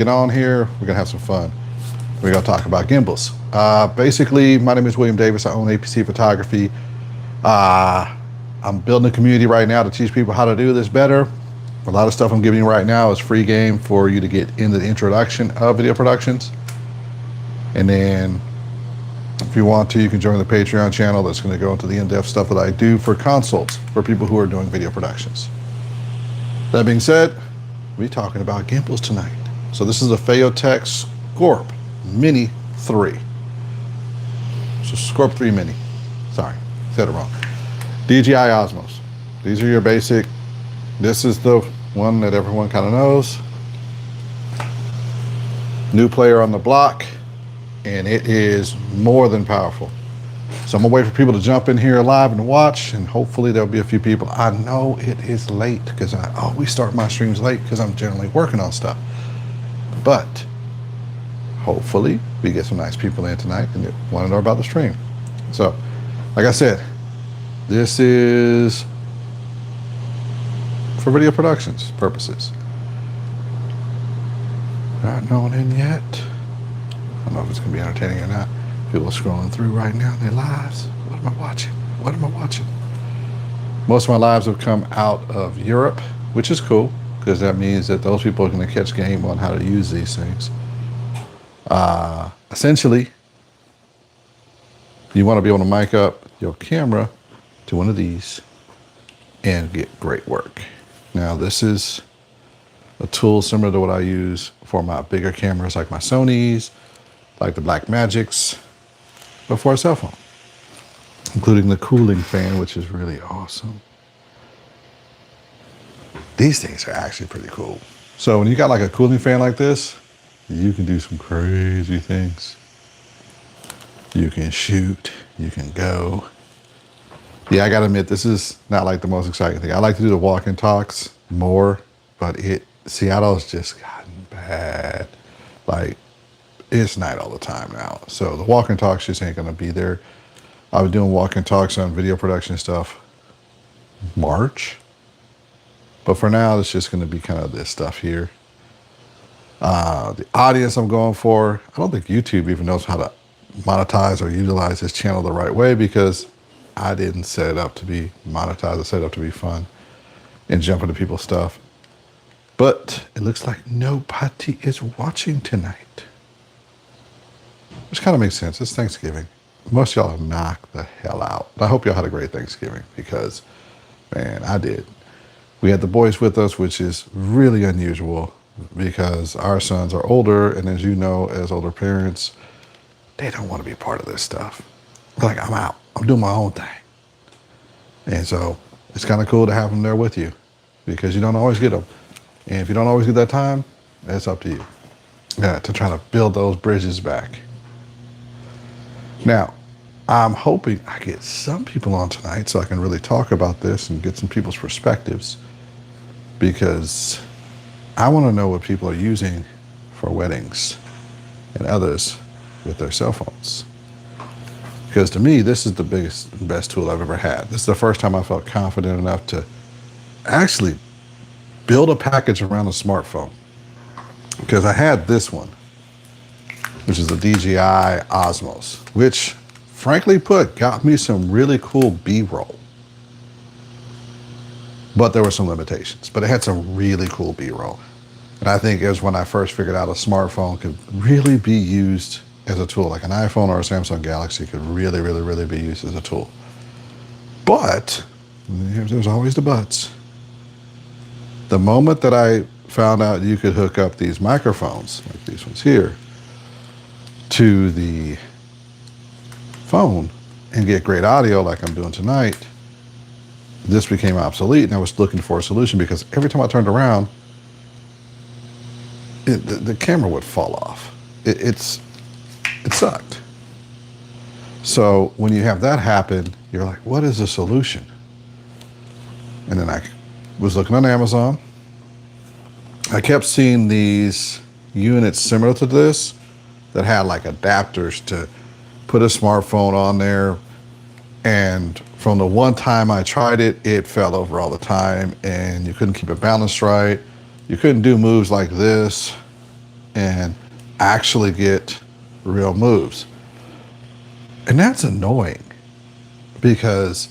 get on here. We're gonna have some fun. We're gonna talk about gimbals. Basically, my name is William Davis. I own a.p.c. Photography. Uh, I'm building a community right now to teach people how to do this better. A lot of stuff I'm giving you right now is free game for you to get into the introduction of video productions. And then if you want to, you can join the Patreon channel that's going to go into the in-depth stuff that I do for consults for people who are doing video productions. That being said, we're talking about gimbals tonight. So this is a Phaotech Scorp Mini 3. So Scorp 3 Mini. Sorry, said it wrong. DJI Osmos. These are your basic. This is the one that everyone kind of knows. New player on the block, and it is more than powerful. So I'm gonna wait for people to jump in here live and watch, and hopefully there'll be a few people. I know it is late because I always start my streams late because I'm generally working on stuff. But hopefully we get some nice people in tonight and they want to know about the stream. So, like I said, this is for video productions purposes. Not going in yet. I don't know if it's going to be entertaining or not. People are scrolling through right now in their lives. What am I watching? What am I watching? Most of my lives have come out of Europe, which is cool because that means that those people are going to catch game on how to use these things. Essentially, you want to be able to mic up your camera to one of these and get great work. Now, this is a tool similar to what I use for my bigger cameras like my Sonys, like the Blackmagics, but for a cell phone, including the cooling fan, which is really awesome. These things are actually pretty cool. So when you got like a cooling fan like this, you can do some crazy things. You can shoot, you can go. Yeah, I gotta admit, this is not like the most exciting thing. I like to do the walk and talks more, but Seattle's just gotten bad. Like, it's night all the time now. So the walk and talks just ain't gonna be there. I was doing walk and talks on video production stuff March. But for now, it's just gonna be kind of this stuff here. The audience I'm going for, I don't think YouTube even knows how to monetize or utilize this channel the right way because I didn't set it up to be monetized. I set it up to be fun and jump into people's stuff. But it looks like nobody is watching tonight, which kind of makes sense. It's Thanksgiving. Most of y'all have knocked the hell out. I hope y'all had a great Thanksgiving because, man, I did. We had the boys with us, which is really unusual because our sons are older, and as you know, as older parents, they don't want to be part of this stuff. They're like, I'm out. I'm doing my own thing. And so it's kind of cool to have them there with you because you don't always get them. And if you don't always get that time, it's up to you. Yeah, to try to build those bridges back. Now, I'm hoping I get some people on tonight so I can really talk about this and get some people's perspectives because I want to know what people are using for weddings and others with their cell phones. Because to me, this is the biggest and best tool I've ever had. This is the first time I felt confident enough to actually build a package around a smartphone. Because I had this one, which is the DJI Osmos, which frankly put, got me some really cool B-roll. But there were some limitations, but it had some really cool B-roll. And I think it was when I first figured out a smartphone could really be used as a tool, like an iPhone or a Samsung Galaxy could really, really, really be used as a tool. But, there's always the buts. The moment that I found out you could hook up these microphones, like these ones here, to the phone and get great audio like I'm doing tonight, this became obsolete, and I was looking for a solution because every time I turned around, the camera would fall off. It sucked. So when you have that happen, you're like, what is the solution? And then I was looking on Amazon. I kept seeing these units similar to this that had like adapters to put a smartphone on there. And from the one time I tried it, it fell over all the time and you couldn't keep it balanced right. You couldn't do moves like this. and actually get real moves. And that's annoying because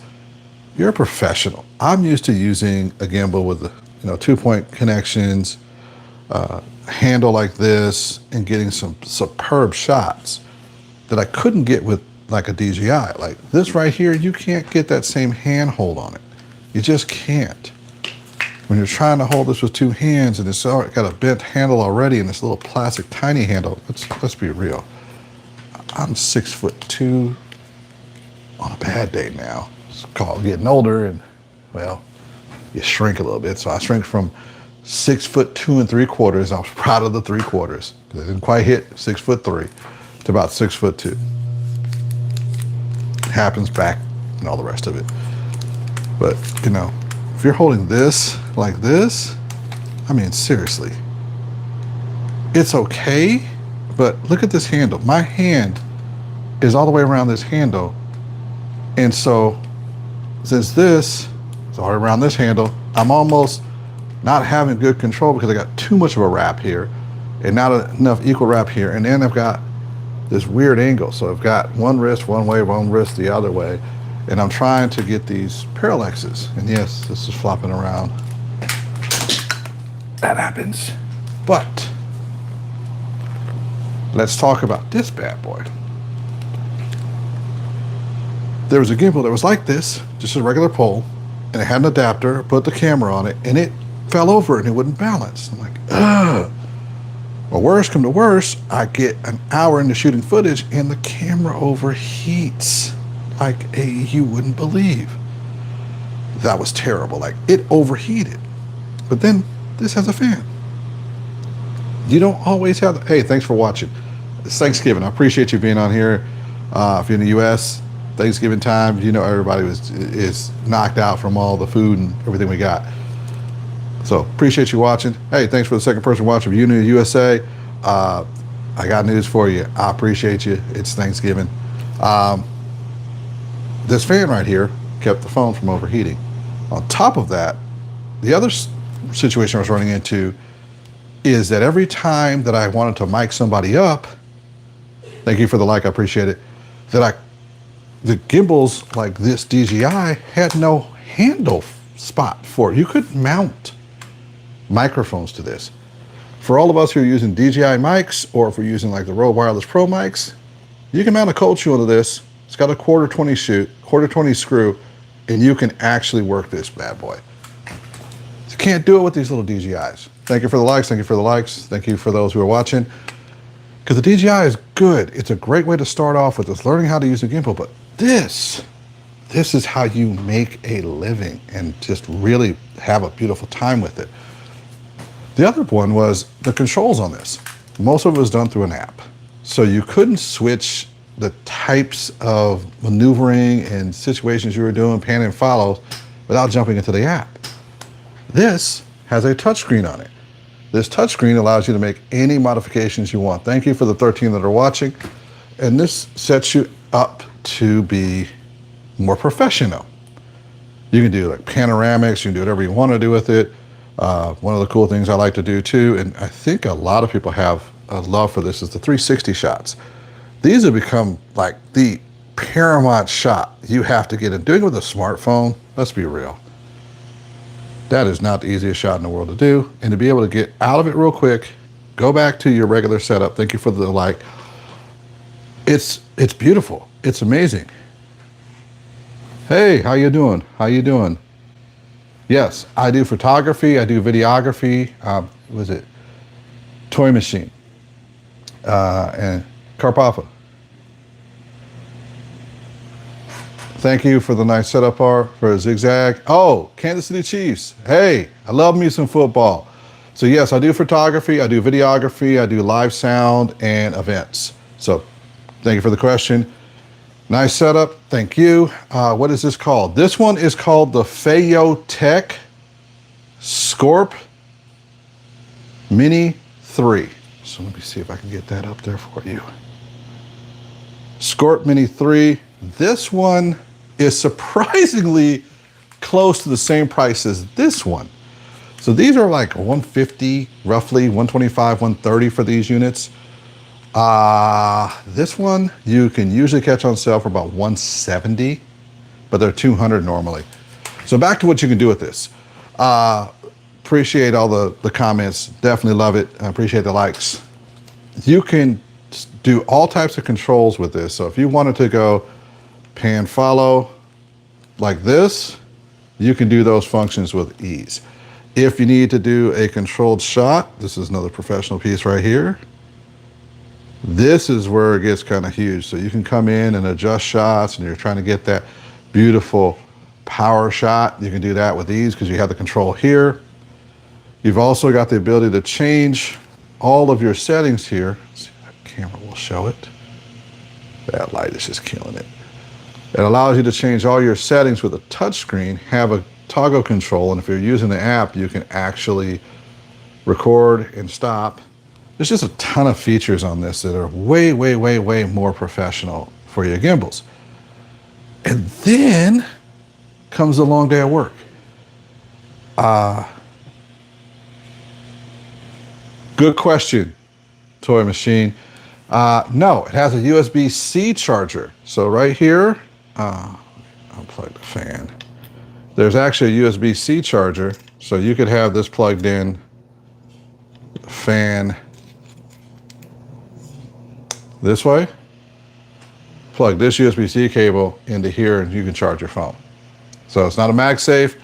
you're a professional. I'm used to using a gimbal with, 2-point connections, handle like this, and getting some superb shots that I couldn't get with like a DJI. Like this right here, you can't get that same handhold on it. You just can't. When you're trying to hold this with two hands and it's got a bent handle already and this little plastic tiny handle, let's be real. I'm 6'2" on a bad day now. It's called getting older, and well, you shrink a little bit. So I shrink from 6'2"3/4. I was proud of the 3/4. I didn't quite hit 6'3" to about 6'2". Happens back and all the rest of it. But if you're holding this like this, I mean, seriously, it's okay, but look at this handle. My hand is all the way around this handle. And so since this is all the way around this handle, I'm almost not having good control because I got too much of a wrap here and not enough equal wrap here. And then I've got this weird angle. So I've got one wrist one way, one wrist the other way. And I'm trying to get these parallaxes. And yes, this is flopping around. That happens. But let's talk about this bad boy. There was a gimbal that was like this, just a regular pole, and it had an adapter, put the camera on it, and it fell over and it wouldn't balance. I'm like, ugh. Well, worse come to worse, I get an hour into shooting footage and the camera overheats like you wouldn't believe. That was terrible. Like, it overheated. But then this has a fan. You don't always have hey, thanks for watching. It's Thanksgiving. I appreciate you being on here. If you're in the US, Thanksgiving time, everybody is knocked out from all the food and everything we got. So appreciate you watching. Hey, thanks for the second person watching. If you're in the USA, I got news for you. I appreciate you. It's Thanksgiving. This fan right here kept the phone from overheating. On top of that, the other situation I was running into is that every time that I wanted to mic somebody up, thank you for the like, I appreciate it, the gimbals like this DJI had no handle spot for it. You couldn't mount microphones to this. For all of us who are using DJI mics, or if we're using like the Rode Wireless Pro mics, you can mount a cold shoe onto this. It's got a quarter 20 screw, and you can actually work this bad boy. You can't do it with these little DJIs. Thank you for the likes, thank you for the likes, thank you for those who are watching. Because the DJI is good. It's a great way to start off with just learning how to use a gimbal, but this is how you make a living and just really have a beautiful time with it. The other one was the controls on this. Most of it was done through an app. So you couldn't switch the types of maneuvering and situations you were doing, pan and follow, without jumping into the app. This has a touchscreen on it. This touchscreen allows you to make any modifications you want. Thank you for the 13 that are watching. And this sets you up to be more professional. You can do like panoramics, you can do whatever you want to do with it. One of the cool things I like to do too, and I think a lot of people have a love for this, is the 360 shots. These have become like the paramount shot you have to get in. Doing it with a smartphone, let's be real, that is not the easiest shot in the world to do. And to be able to get out of it real quick, go back to your regular setup. Thank you for the like. It's beautiful. It's amazing. Hey, how you doing? How you doing? Yes, I do photography. I do videography. Was it Toy Machine and Carpapa? Thank you for the nice setup for a zigzag. Oh, Kansas City Chiefs. Hey, I love me some football. So yes, I do photography, I do videography, I do live sound and events. So thank you for the question. Nice setup, thank you. What is this called? This one is called the Phototech Scorp Mini 3. So let me see if I can get that up there for you. Scorp Mini 3. This one is surprisingly close to the same price as this one. So these are like 150, roughly 125, 130 for these units. This one you can usually catch on sale for about 170, but they're 200 normally. So back to what you can do with this. Appreciate all the comments. Definitely love it. I appreciate the likes. You can do all types of controls with this. So if you wanted to go pan follow like this, you can do those functions with ease. If you need to do a controlled shot, this is another professional piece right here. This is where it gets kind of huge. So you can come in and adjust shots and you're trying to get that beautiful power shot. You can do that with ease because you have the control here. You've also got the ability to change all of your settings here. Let's see if that camera will show it. That light is just killing it. It allows you to change all your settings with a touch screen, have a toggle control, and if you're using the app, you can actually record and stop. There's just a ton of features on this that are way, way, way, way more professional for your gimbals. And then comes a long day at work. Good question, Toy Machine. No, it has a USB-C charger. So right here, I'll plug the fan. There's actually a USB-C charger, so you could have this plugged in, fan this way, plug this USB-C cable into here, and you can charge your phone. So it's not a MagSafe,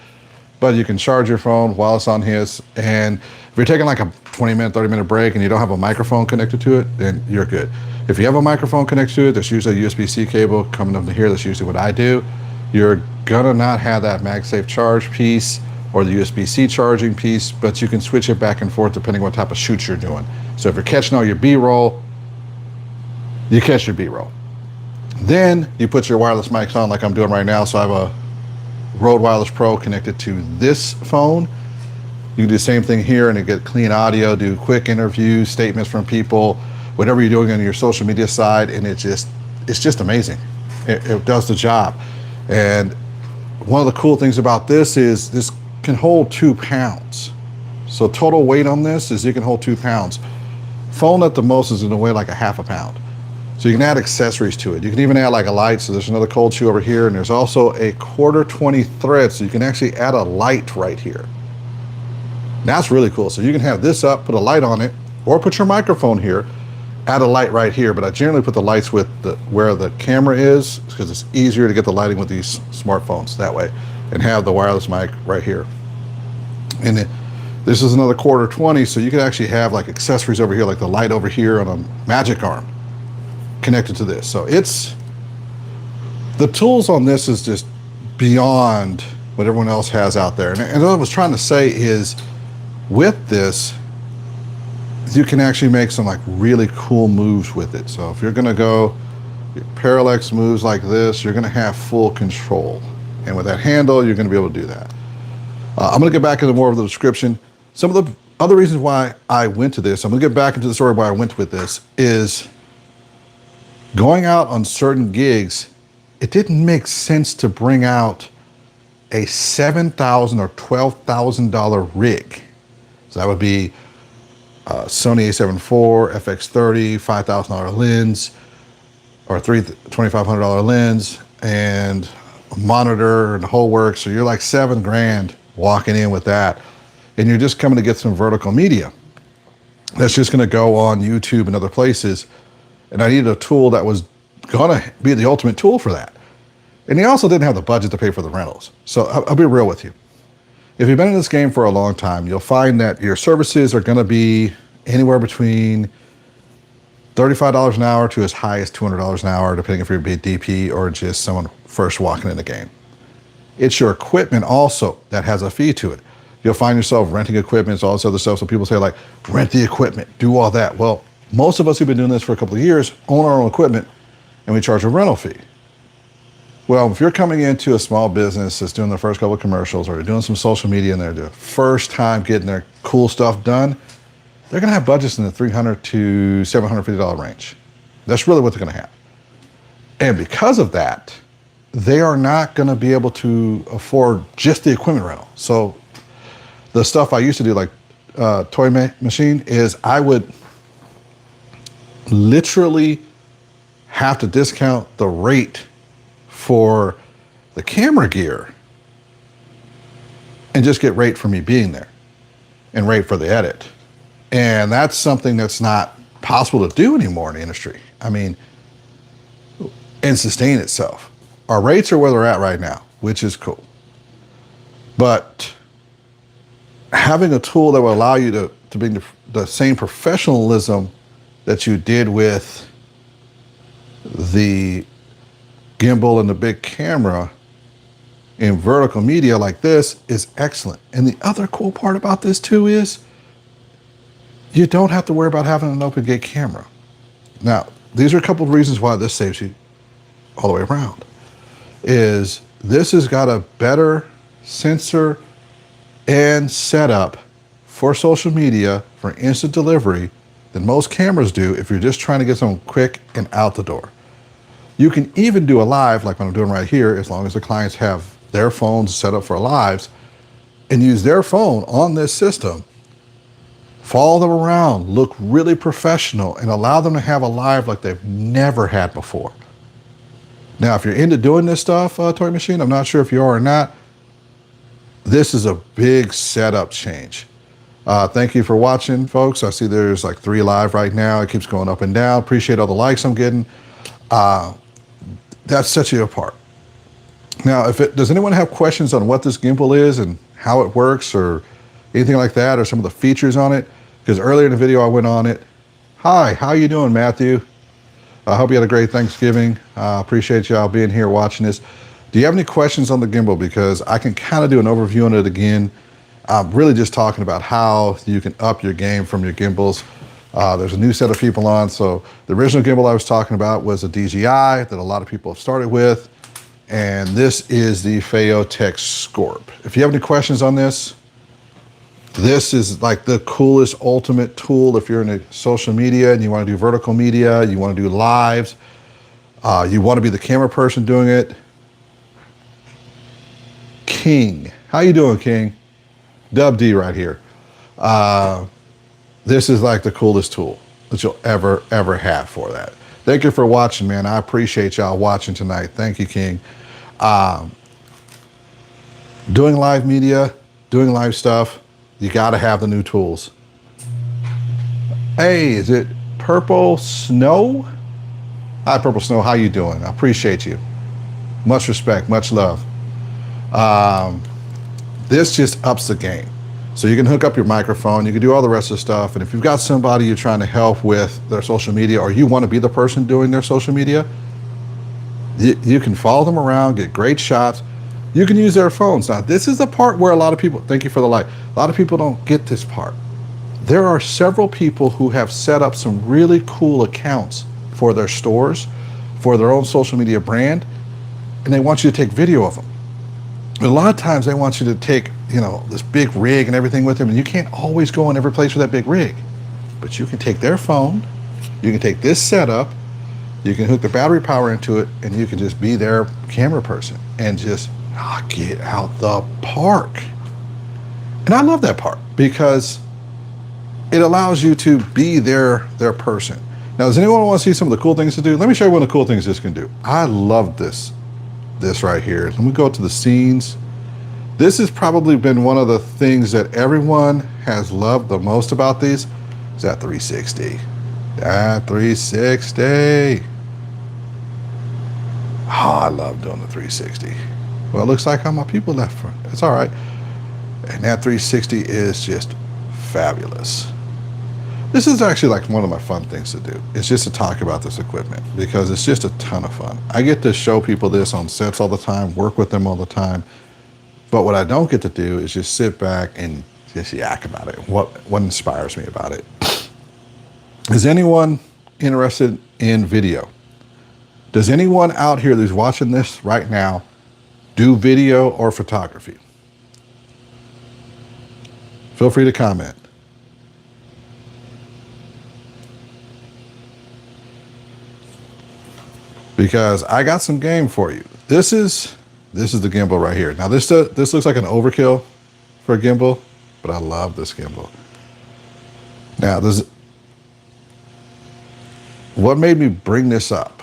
but you can charge your phone while it's on his. And if you're taking like a 20-minute, 30-minute break and you don't have a microphone connected to it, then you're good. If you have a microphone connected to it, there's usually a USB-C cable coming up to here. That's usually what I do. You're gonna not have that MagSafe charge piece or the USB-C charging piece, but you can switch it back and forth depending what type of shoots you're doing. So if you're catching all your B-roll, you catch your B-roll. Then you put your wireless mics on like I'm doing right now. So I have a Rode Wireless Pro connected to this phone. You can do the same thing here and you get clean audio, do quick interviews, statements from people, whatever you're doing on your social media side, and it's just amazing. It does the job. And one of the cool things about this is this can hold 2 pounds. So total weight on this is you can hold 2 pounds. Phone at the most is gonna weigh like a half a pound. So you can add accessories to it. You can even add like a light. So there's another cold shoe over here, and there's also a 1/4-20 thread. So you can actually add a light right here. That's really cool. So you can have this up, put a light on it, or put your microphone here, add a light right here. But I generally put the lights with where the camera is because it's easier to get the lighting with these smartphones that way, and have the wireless mic right here. And this is another 1/4-20. So you can actually have like accessories over here, like the light over here on a magic arm connected to this. So the tools on this is just beyond what everyone else has out there. And what I was trying to say is with this, you can actually make some like really cool moves with it. So if you're gonna go your parallax moves like this, you're gonna have full control. And with that handle, you're gonna be able to do that. I'm gonna get back into more of the description. Some of the other reasons why I went to this, I'm gonna get back into the story why I went with this, is going out on certain gigs, it didn't make sense to bring out a $7,000 or $12,000 rig. So that would be Sony a7 IV, FX30, $5,000 lens, or $2,500 lens, and a monitor and the whole works. So you're like $7 grand walking in with that, and you're just coming to get some vertical media that's just going to go on YouTube and other places. And I needed a tool that was gonna be the ultimate tool for that. And he also didn't have the budget to pay for the rentals. So I'll be real with you. If you've been in this game for a long time, you'll find that your services are gonna be anywhere between $35 an hour to as high as $200 an hour, depending if you're a DP or just someone first walking in the game. It's your equipment also that has a fee to it. You'll find yourself renting equipment, all this other stuff. So people say like, rent the equipment, do all that. Well, most of us who've been doing this for a couple of years own our own equipment and we charge a rental fee. Well, if you're coming into a small business that's doing the first couple of commercials, or you're doing some social media and they're the first time getting their cool stuff done, they're gonna have budgets in the $300 to $750 range. That's really what they're gonna have. And because of that, they are not gonna be able to afford just the equipment rental. So the stuff I used to do, like machine, is I would literally have to discount the rate for the camera gear and just get rate for me being there and rate for the edit. And that's something that's not possible to do anymore in the industry. I mean, and sustain itself. Our rates are where they're at right now, which is cool. But having a tool that will allow you to bring the same professionalism that you did with the gimbal and the big camera in vertical media like this is excellent. And the other cool part about this too is you don't have to worry about having an open gate camera. Now, these are a couple of reasons why this saves you all the way around. Is this has got a better sensor and setup for social media for instant delivery than most cameras do if you're just trying to get something quick and out the door. You can even do a live like what I'm doing right here, as long as the clients have their phones set up for lives, and use their phone on this system, follow them around, look really professional, and allow them to have a live like they've never had before. Now, if you're into doing this stuff, Toy Machine, I'm not sure if you are or not, this is a big setup change. Thank you for watching, folks. I see there's like 3 live right now. It keeps going up and down. Appreciate all the likes I'm getting. That sets you apart. Now, does anyone have questions on what this gimbal is and how it works or anything like that, or some of the features on it? Because earlier in the video I went on it. Hi, how you doing, Matthew? I hope you had a great Thanksgiving. Appreciate y'all being here watching this. Do you have any questions on the gimbal? Because I can kind of do an overview on it again. I'm really just talking about how you can up your game from your gimbals. There's a new set of people on. So the original gimbal I was talking about was a DJI that a lot of people have started with. And this is the Phaotech Scorp. If you have any questions on this, this is like the coolest ultimate tool if you're in social media and you want to do vertical media, you want to do lives, you want to be the camera person doing it. King, how you doing, King? Dub D right here. This is like the coolest tool that you'll ever have for that. Thank you for watching, man. I appreciate y'all watching tonight. Thank you, King. Doing live media, doing live stuff, you gotta have the new tools. Hey, is it Purple Snow? Hi, Purple Snow, how you doing? I appreciate you. Much respect, much love. This just ups the game. So you can hook up your microphone, you can do all the rest of the stuff, and if you've got somebody you're trying to help with their social media, or you want to be the person doing their social media, you can follow them around, get great shots. You can use their phones. Now, this is the part where a lot of people, thank you for the like, a lot of people don't get this part. There are several people who have set up some really cool accounts for their stores, for their own social media brand, and they want you to take video of them. A lot of times they want you to take, this big rig and everything with them, and you can't always go in every place with that big rig. But you can take their phone, you can take this setup, you can hook the battery power into it, and you can just be their camera person and just knock it out the park. And I love that part because it allows you to be their person. Now, does anyone want to see some of the cool things to do? Let me show you one of the cool things this can do. I love this right here. Let me go to the scenes. This has probably been one of the things that everyone has loved the most about these, is that 360. That 360. Oh, I love doing the 360. Well, it looks like all my people left for it. It's all right. And that 360 is just fabulous. This is actually like one of my fun things to do. It's just to talk about this equipment because it's just a ton of fun. I get to show people this on sets all the time, work with them all the time. But what I don't get to do is just sit back and just yak about it. What inspires me about it? Is anyone interested in video? Does anyone out here who's watching this right now do video or photography? Feel free to comment. Because I got some game for you. This is the gimbal right here. Now this looks like an overkill for a gimbal, but I love this gimbal. Now, what made me bring this up?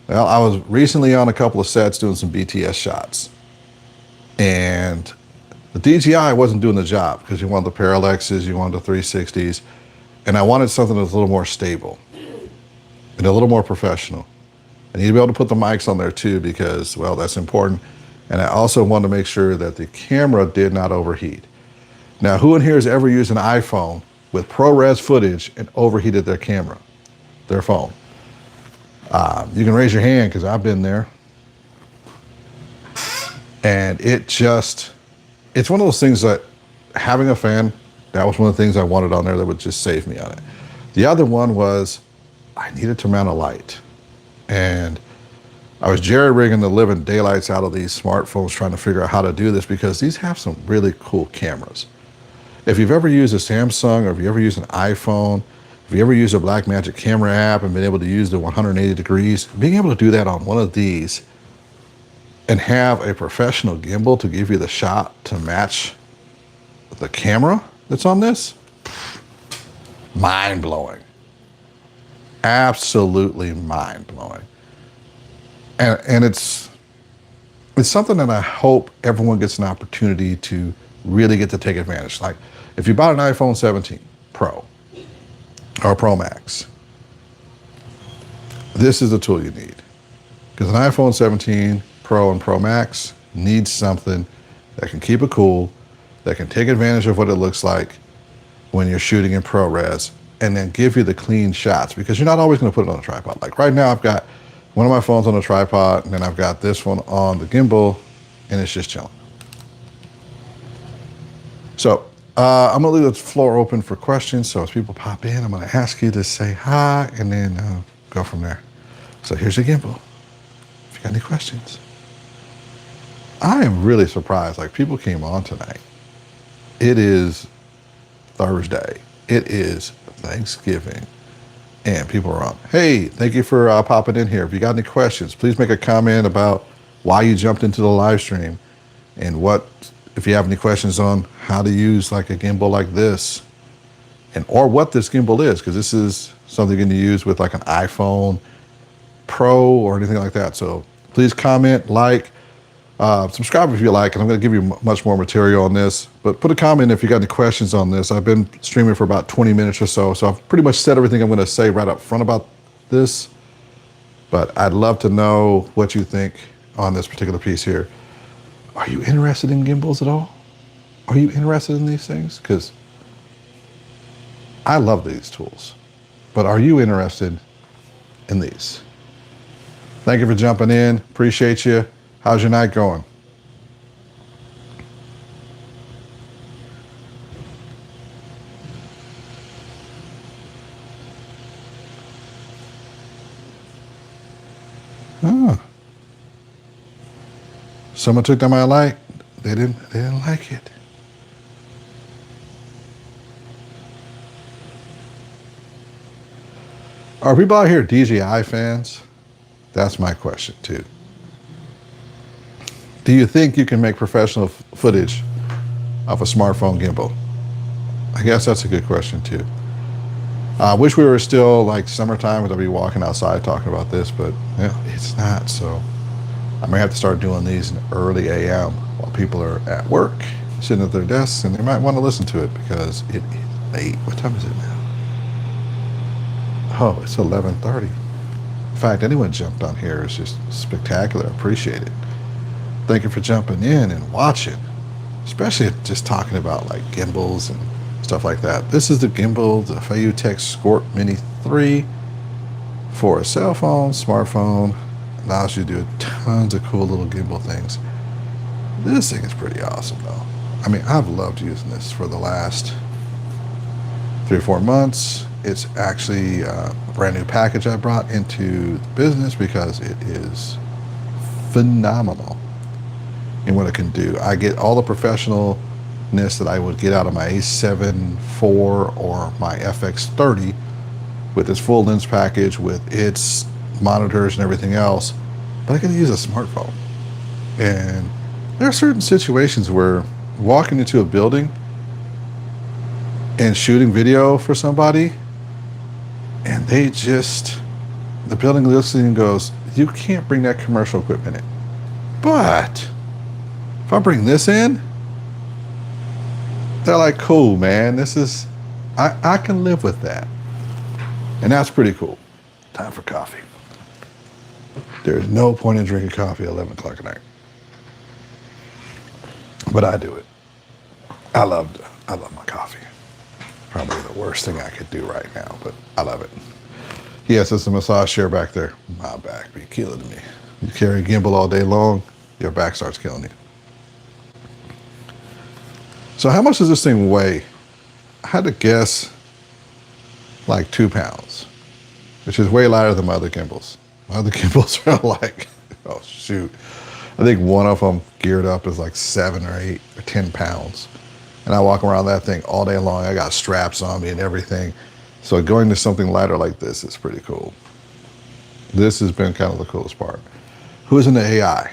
Well, I was recently on a couple of sets doing some BTS shots, and the DJI wasn't doing the job because you wanted the parallaxes, you wanted the 360s, and I wanted something that was a little more stable and a little more professional. I need to be able to put the mics on there too because, well, that's important. And I also wanted to make sure that the camera did not overheat. Now, who in here has ever used an iPhone with ProRes footage and overheated their camera, their phone? You can raise your hand because I've been there. And it's one of those things that having a fan, that was one of the things I wanted on there that would just save me on it. The other one was I needed to mount a light. And I was jerry-rigging the living daylights out of these smartphones trying to figure out how to do this because these have some really cool cameras. If you've ever used a Samsung or if you ever used an iPhone, if you ever used a Blackmagic camera app and been able to use the 180 degrees, being able to do that on one of these and have a professional gimbal to give you the shot to match the camera that's on this, mind-blowing. Absolutely mind-blowing. And it's something that I hope everyone gets an opportunity to really get to take advantage. Like if you bought an iPhone 17 Pro or Pro Max, this is the tool you need. Because an iPhone 17 Pro and Pro Max needs something that can keep it cool, that can take advantage of what it looks like when you're shooting in ProRes, and then give you the clean shots because you're not always going to put it on a tripod. Like right now I've got one of my phones on a tripod and then I've got this one on the gimbal and it's just chilling. So I'm gonna leave the floor open for questions. So as people pop in, I'm gonna ask you to say hi and then go from there. So here's your gimbal. If you got any questions. I am really surprised, like people came on tonight. It is Thursday. It is Thanksgiving. And people are on. Hey, thank you for popping in here. If you got any questions, please make a comment about why you jumped into the live stream and if you have any questions on how to use like a gimbal like this or what this gimbal is, because this is something you can use with like an iPhone Pro or anything like that. So please comment, like, subscribe if you like, and I'm going to give you much more material on this. But put a comment if you got any questions on this. I've been streaming for about 20 minutes or so, so I've pretty much said everything I'm going to say right up front about this. But I'd love to know what you think on this particular piece here. Are you interested in gimbals at all? Are you interested in these things? Because I love these tools. But are you interested in these? Thank you for jumping in. Appreciate you. How's your night going? Oh. Someone took down my light. They didn't like it. Are people out here DJI fans? That's my question too. Do you think you can make professional footage off a smartphone gimbal? I guess that's a good question too. I wish we were still like summertime and I'd be walking outside talking about this, but it's not. So I may have to start doing these in early AM while people are at work, sitting at their desks, and they might want to listen to it because it is late. What time is it now? Oh, it's 11:30. In fact, anyone jumped on here is just spectacular. I appreciate it. Thank you for jumping in and watching, especially just talking about like gimbals and stuff like that. This is the gimbal, the Videography Scorp Mini 3 for a cell phone, smartphone. Allows you to do tons of cool little gimbal things. This thing is pretty awesome though. I mean, I've loved using this for the last 3 or 4 months. It's actually a brand new package I brought into the business because it is phenomenal in what it can do. I get all the professionalness that I would get out of my A7 IV or my FX30 with this full lens package, with its monitors and everything else, but I can use a smartphone. And there are certain situations where walking into a building and shooting video for somebody, and the building looks at you and goes, you can't bring that commercial equipment in. But if I bring this in, they're like, cool, man, I can live with that. And that's pretty cool. Time for coffee. There's no point in drinking coffee at 11 o'clock at night. But I do it. I love my coffee. Probably the worst thing I could do right now, but I love it. Yes, it's a massage chair back there. My back be killing me. You carry a gimbal all day long, your back starts killing you. So how much does this thing weigh? I had to guess like 2 pounds, which is way lighter than my other gimbals. My other gimbals are like, oh shoot. I think one of them geared up is like 7 or 8 or 10 pounds. And I walk around that thing all day long. I got straps on me and everything. So going to something lighter like this is pretty cool. This has been kind of the coolest part. Who is into AI?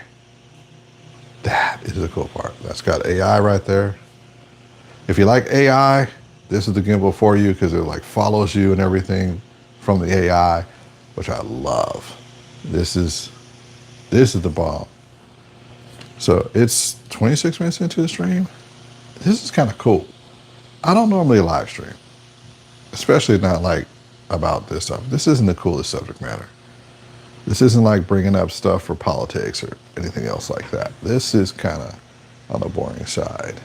That is the cool part. That's got AI right there. If you like AI, this is the gimbal for you because it like follows you and everything from the AI, which I love. This is the bomb. So it's 26 minutes into the stream. This is kind of cool. I don't normally live stream, especially not like about this stuff. This isn't the coolest subject matter. This isn't like bringing up stuff for politics or anything else like that. This is kind of on the boring side.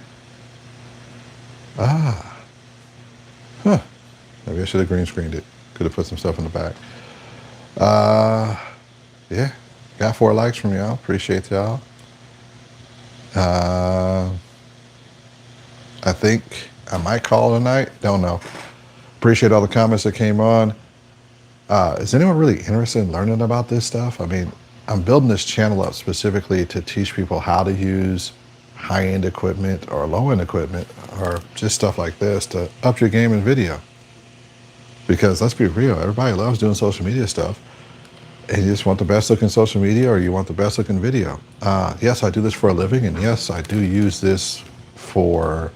Maybe I should have green screened it. Could have put some stuff in the back. Yeah, got 4 likes from y'all. Appreciate y'all. I think I might call it a night. Don't know. Appreciate all the comments that came on. Is anyone really interested in learning about this stuff? I mean, I'm building this channel up specifically to teach people how to use high-end equipment or low-end equipment or just stuff like this to up your game in video. Because let's be real, everybody loves doing social media stuff. And you just want the best looking social media or you want the best looking video. Yes, I do this for a living, and yes, I do use this for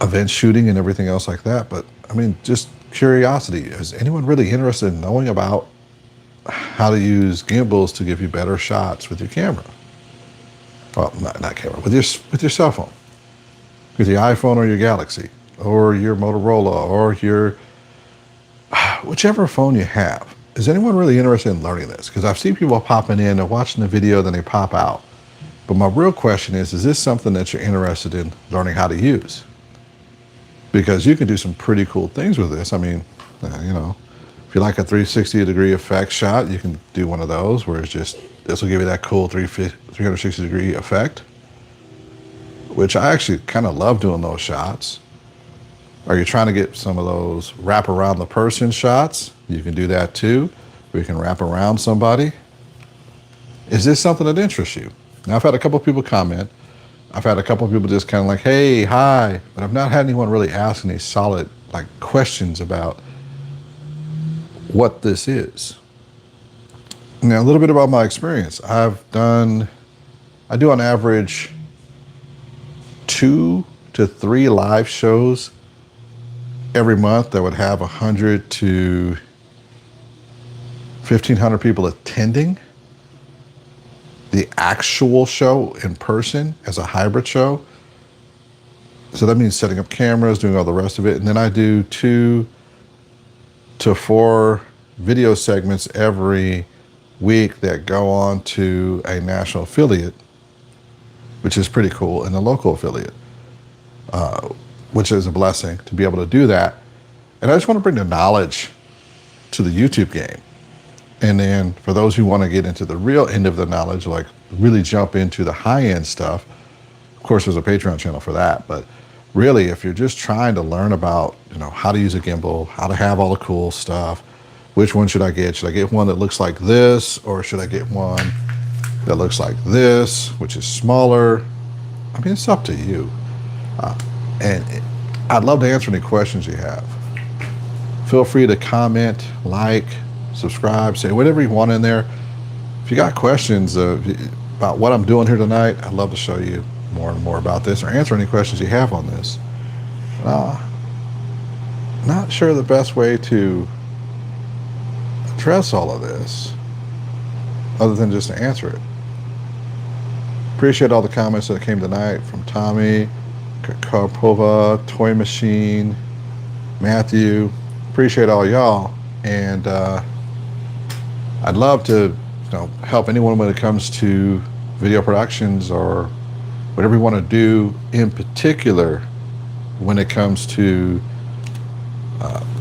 event shooting and everything else like that. But I mean, just curiosity. Is anyone really interested in knowing about how to use gimbals to give you better shots with your camera? Well, not camera, with your cell phone, with your iPhone or your Galaxy or your Motorola or your whichever phone you have. Is anyone really interested in learning this? Because I've seen people popping in and watching the video, then they pop out. But my real question is this something that you're interested in learning how to use? Because you can do some pretty cool things with this. I mean, you know, if you like a 360-degree effect shot, you can do one of those where it's just, this will give you that cool 360-degree effect, which I actually kind of love doing those shots. Are you trying to get some of those wrap around the person shots? You can do that too. We can wrap around somebody. Is this something that interests you? Now, I've had a couple of people comment. I've had a couple of people just kind of like, hey, hi. But I've not had anyone really ask any solid like questions about what this is. Now, a little bit about my experience. I do on average 2 to 3 live shows every month that would have 100 to 1,500 people attending the actual show in person as a hybrid show. So that means setting up cameras, doing all the rest of it. And then I do 2 to 4 video segments every week that go on to a national affiliate, which is pretty cool, and a local affiliate, which is a blessing to be able to do that. And I just want to bring the knowledge to the YouTube game. And then for those who want to get into the real end of the knowledge, like really jump into the high-end stuff, of course there's a Patreon channel for that. But really, if you're just trying to learn about, you know, how to use a gimbal, how to have all the cool stuff, which one should I get? Should I get one that looks like this, or should I get one that looks like this, which is smaller? I mean, it's up to you. I'd love to answer any questions you have. Feel free to comment, like, subscribe, say whatever you want in there. If you got questions about what I'm doing here tonight, I'd love to show you more and more about this or answer any questions you have on this. Not sure the best way to address all of this other than just to answer it. Appreciate all the comments that came tonight from Tommy, Karpova, Toy Machine, Matthew. Appreciate all y'all. And I'd love to help anyone when it comes to video productions or whatever you want to do, in particular when it comes to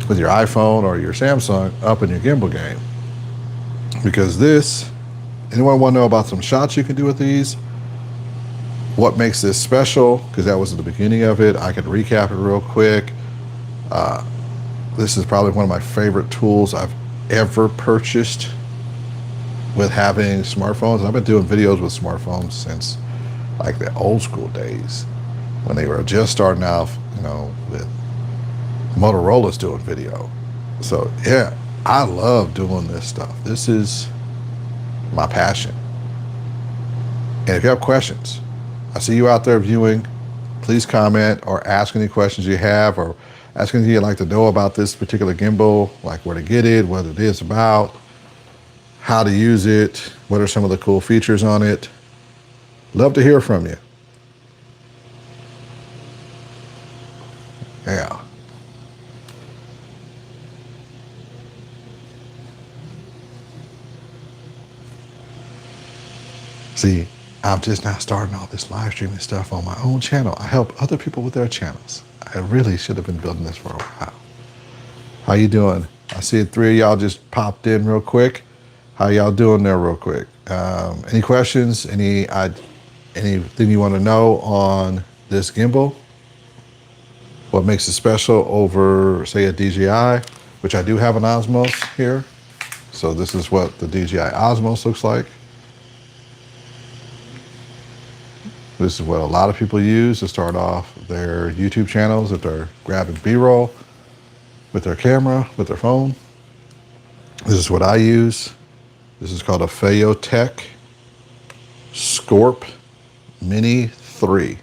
with your iPhone or your Samsung up in your gimbal game. Because anyone want to know about some shots you can do with these? What makes this special? Because that was at the beginning of it. I could recap it real quick. This is probably one of my favorite tools I've ever purchased with having smartphones. I've been doing videos with smartphones since like the old school days when they were just starting off, with Motorola's doing video. So yeah, I love doing this stuff. This is my passion. And if you have questions, I see you out there viewing, please comment or ask any questions you have, or ask anything you'd like to know about this particular gimbal, like where to get it, what it is about, how to use it, what are some of the cool features on it. Love to hear from you. Yeah. See, I'm just now starting all this live streaming stuff on my own channel. I help other people with their channels. I really should have been building this for a while. How you doing? I see 3 of y'all just popped in real quick. How y'all doing there real quick? Any questions? Anything you want to know on this gimbal? What makes it special over, say, a DJI, which I do have an Osmos here. So this is what the DJI Osmos looks like. This is what a lot of people use to start off their YouTube channels if they're grabbing B-roll with their camera, with their phone. This is what I use. This is called a Feotech Scorp Mini 3.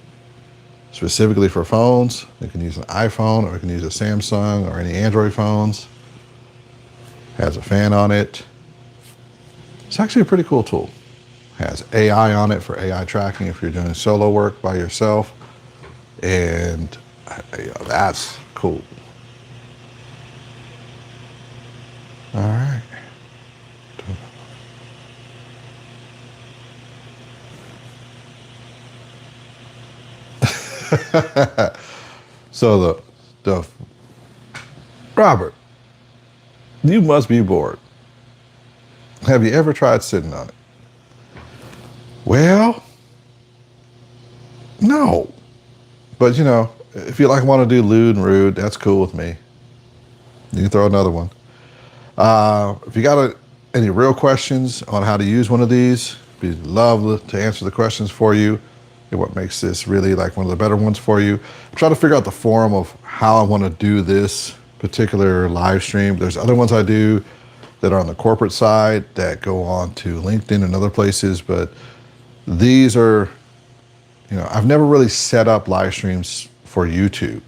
Specifically for phones. You can use an iPhone or you can use a Samsung or any Android phones. Has a fan on it. It's actually a pretty cool tool. Has AI on it for AI tracking if you're doing solo work by yourself. And that's cool. All right. So the Robert, you must be bored. Have you ever tried sitting on it? Well, no. But if you want to do lewd and rude, that's cool with me. You can throw another one. If you got any real questions on how to use one of these, we'd love to answer the questions for you. And what makes this really like one of the better ones for you. Try to figure out the form of how I want to do this particular live stream. There's other ones I do that are on the corporate side that go on to LinkedIn and other places, but these are, I've never really set up live streams for YouTube.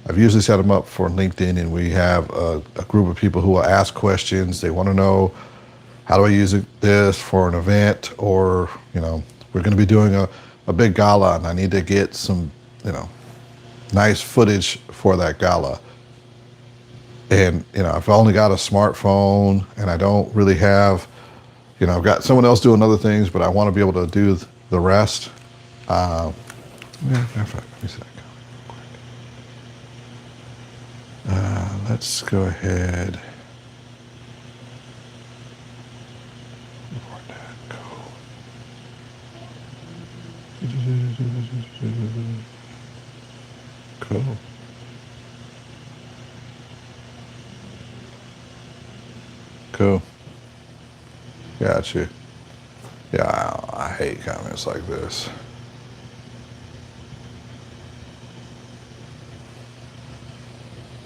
I've usually set them up for LinkedIn, and we have a group of people who will ask questions. They want to know, how do I use this for an event? Or, we're going to be doing a big gala and I need to get some, nice footage for that gala. And, I've only got a smartphone and I don't really have, I've got someone else doing other things, but I want to be able to do the rest. Let me see that comment real quick. Let's go ahead. Cool. Cool. Got you. Yeah, I hate comments like this.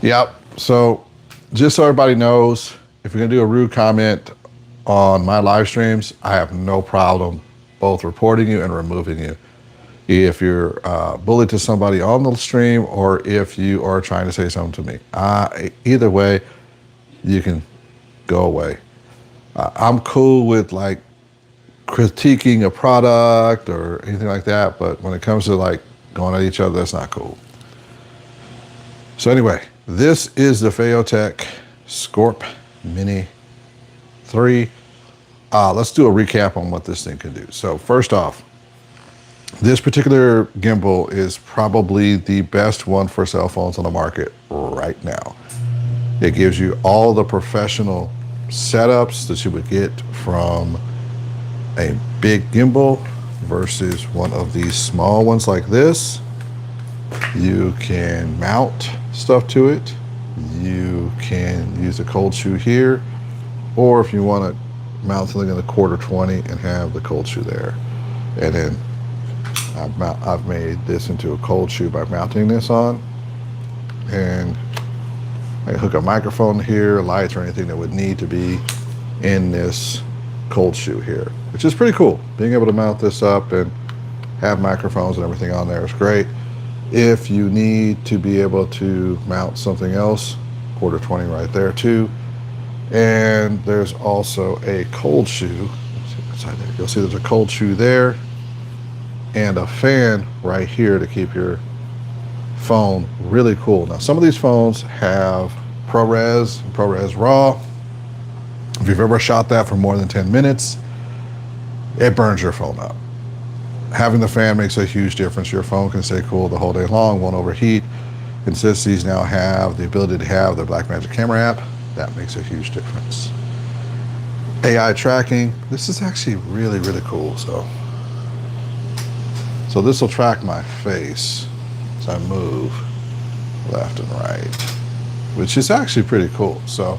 Yep. So just so everybody knows, if you're gonna do a rude comment on my live streams, I have no problem both reporting you and removing you. if you're bullied to somebody on the stream, or if you are trying to say something to me. Either way, you can go away. I'm cool with like critiquing a product or anything like that, but when it comes to like going at each other, that's not cool. So anyway, this is the Phaotech Scorp Mini 3. Let's do a recap on what this thing can do. So first off, this particular gimbal is probably the best one for cell phones on the market right now. It gives you all the professional setups that you would get from a big gimbal versus one of these small ones like this. You can mount stuff to it. You can use a cold shoe here, or if you want to mount something in a 1/4-20 and have the cold shoe there. And then I've made this into a cold shoe by mounting this on, and I can hook a microphone here, lights, or anything that would need to be in this cold shoe here, which is pretty cool. Being able to mount this up and have microphones and everything on there is great. If you need to be able to mount something else, 1/4-20 right there too. And there's also a cold shoe. You'll see there's a cold shoe there and a fan right here to keep your phone really cool. Now, some of these phones have ProRes and ProRes RAW. If you've ever shot that for more than 10 minutes, it burns your phone up. Having the fan makes a huge difference. Your phone can stay cool the whole day long, won't overheat. And since these now have the ability to have the Blackmagic camera app, that makes a huge difference. AI tracking, this is actually really, really cool. So this will track my face as I move left and right, which is actually pretty cool. So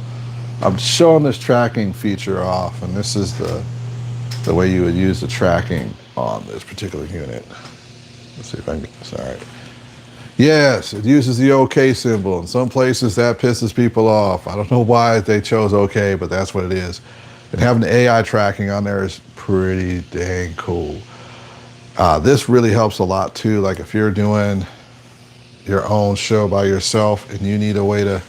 I'm showing this tracking feature off, and this is the way you would use the tracking on this particular unit. Let's see if I can get this all right. Yes, it uses the OK symbol. In some places that pisses people off. I don't know why they chose OK, but that's what it is. And having the AI tracking on there is pretty dang cool. This really helps a lot too. Like if you're doing your own show by yourself and you need a way to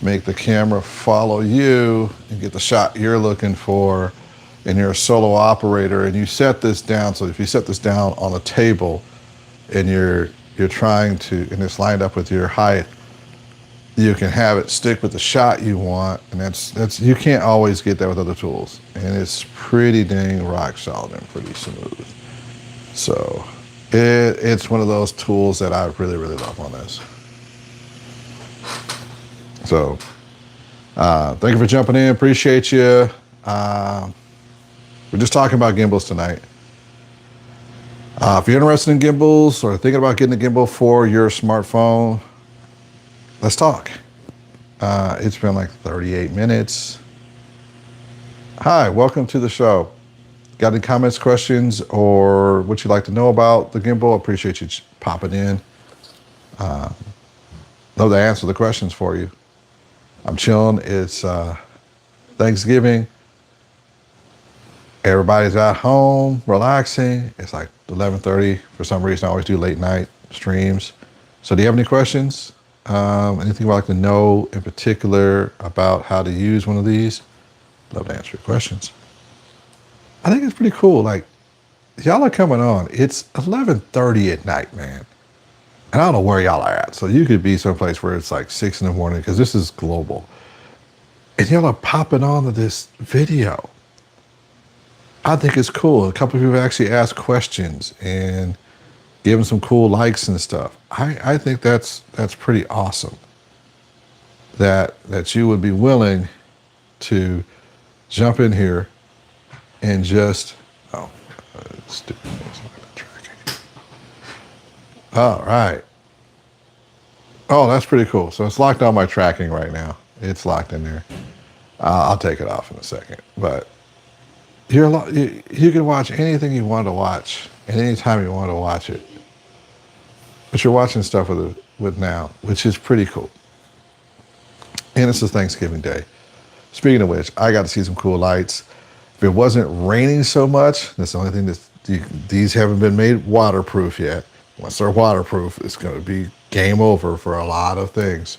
make the camera follow you and get the shot you're looking for, and you're a solo operator and you set this down. So if you set this down on a table and you're trying to, and it's lined up with your height, you can have it stick with the shot you want, and that's you can't always get that with other tools. And it's pretty dang rock solid and pretty smooth. So it's one of those tools that I really, really love on this. So thank you for jumping in. Appreciate you. We're just talking about gimbals tonight. If you're interested in gimbals or thinking about getting a gimbal for your smartphone, let's talk. It's been like 38 minutes. Hi, welcome to the show. Got any comments, questions, or what you'd like to know about the gimbal? Appreciate you popping in. Love to answer the questions for you. I'm chilling. It's Thanksgiving. Everybody's at home, relaxing. It's like 11:30. For some reason, I always do late night streams. So do you have any questions? Anything you'd like to know in particular about how to use one of these? Love to answer your questions. I think it's pretty cool. Like, y'all are coming on. It's 11:30 at night, man. And I don't know where y'all are at. So you could be someplace where it's like 6 in the morning, because this is global. And y'all are popping on to this video. I think it's cool. A couple of people actually asked questions and given some cool likes and stuff. I think that's pretty awesome. That you would be willing to jump in here and just, stupid things like tracking. All right. Oh, that's pretty cool. So it's locked on my tracking right now. It's locked in there. I'll take it off in a second. But you can watch anything you want to watch at any time you want to watch it. But you're watching stuff with now, which is pretty cool. And it's a Thanksgiving day. Speaking of which, I got to see some cool lights. If it wasn't raining so much, that's the only thing These haven't been made waterproof yet. Once they're waterproof, it's going to be game over for a lot of things.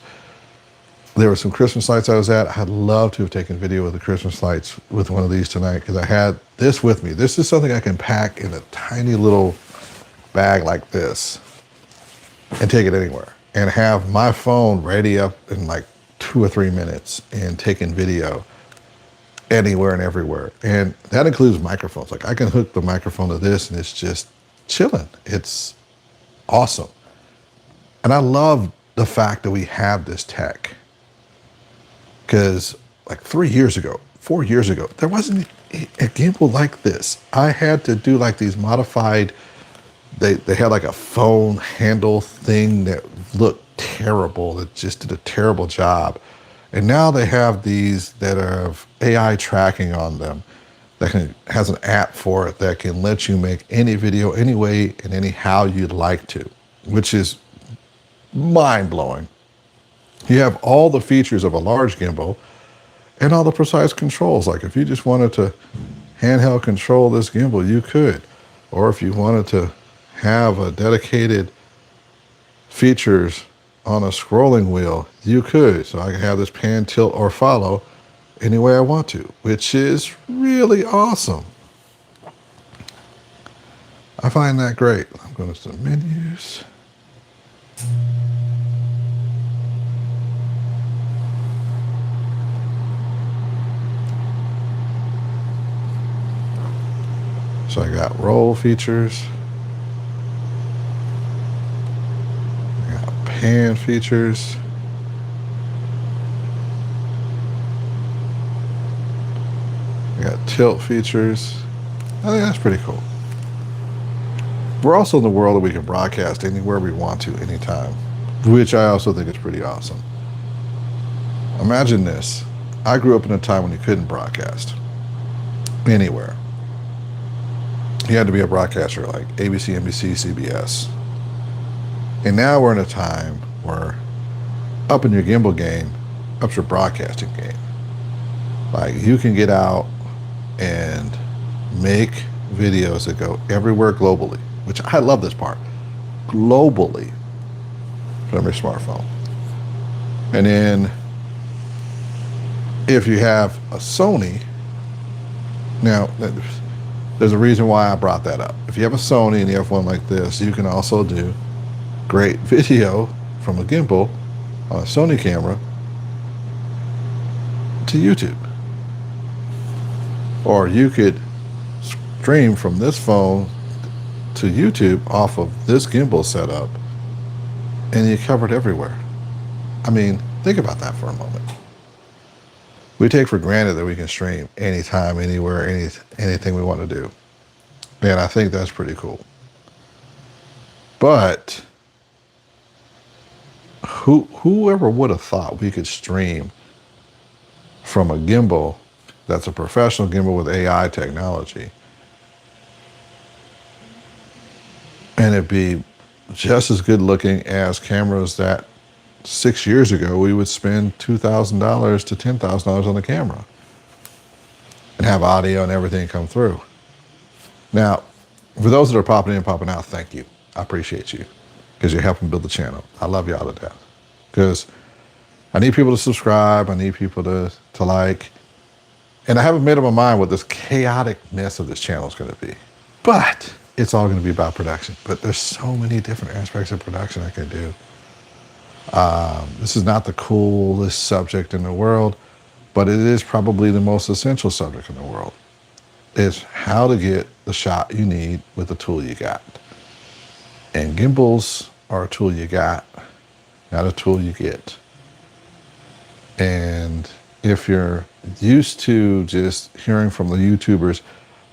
There were some Christmas lights I was at. I'd love to have taken video of the Christmas lights with one of these tonight because I had this with me. This is something I can pack in a tiny little bag like this and take it anywhere and have my phone ready up in like 2 or 3 minutes and taking video anywhere and everywhere. And that includes microphones. Like I can hook the microphone to this and it's just chilling. It's awesome. And I love the fact that we have this tech. Because like 3 years ago, 4 years ago, there wasn't a gimbal like this. I had to do like these modified, they had like a phone handle thing that looked terrible, that just did a terrible job. And now they have these that have AI tracking on them that has an app for it that can let you make any video any way and any how you'd like to, which is mind-blowing. You have all the features of a large gimbal and all the precise controls. Like if you just wanted to handheld control this gimbal, you could. Or if you wanted to have a dedicated features on a scrolling wheel, you could. So I can have this pan, tilt, or follow any way I want to, which is really awesome. I find that great. I'm going to the menus. So I got roll features. I got pan features. I got tilt features. I think that's pretty cool. We're also in the world that we can broadcast anywhere we want to, anytime, which I also think is pretty awesome. Imagine this. I grew up in a time when you couldn't broadcast anywhere. You had to be a broadcaster like ABC, NBC, CBS. And now we're in a time where upping your gimbal game ups your broadcasting game. Like you can get out and make videos that go everywhere globally, which I love this part, globally from your smartphone. And then if you have a Sony, now there's a reason why I brought that up. If you have a Sony and you have one like this, you can also do great video from a gimbal on a Sony camera to YouTube. Or you could stream from this phone to YouTube off of this gimbal setup and you cover it everywhere. I mean, think about that for a moment. We take for granted that we can stream anytime, anywhere, anything we want to do. And I think that's pretty cool. But whoever would have thought we could stream from a gimbal that's a professional gimbal with AI technology and it'd be just as good looking as cameras that 6 years ago we would spend $2,000 to $10,000 on the camera and have audio and everything come through. Now, for those that are popping in and popping out, thank you. I appreciate you because you're helping build the channel. I love y'all to death because I need people to subscribe. I need people to like. And I haven't made up my mind what this chaotic mess of this channel is going to be. But it's all going to be about production. But there's so many different aspects of production I can do. This is not the coolest subject in the world, but it is probably the most essential subject in the world. It's how to get the shot you need with the tool you got. And gimbals are a tool you got, not a tool you get. And if you're used to just hearing from the YouTubers,